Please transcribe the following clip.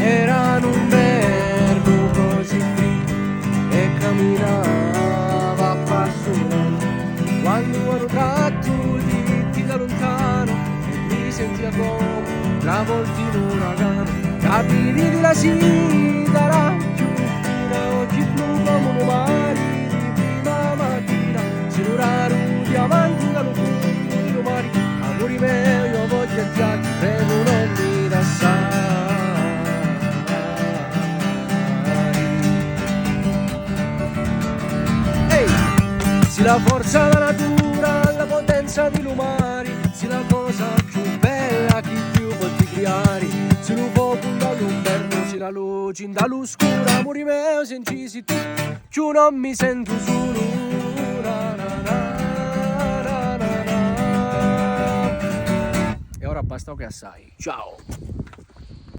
Era un inverno così freddo e camminava a passo lento, quando ero tratto diritti da lontano e mi sentiva come travolto in un uragano. Capelli di la sera più fina, occhi blu come un mare di prima mattina, cellulare diamanti da lungo mari. Amori miei, io voglio viaggi, prego non mi lasciare. Se la forza della natura, la potenza di lumari, se la cosa più bella che più potti creare, se lo fuoco dall'inverno, se la luce dall'oscura, amore mio, se incisi tu, più non mi sento solo. Na, na, na, na, na, na. E ora basta che assai. Ciao!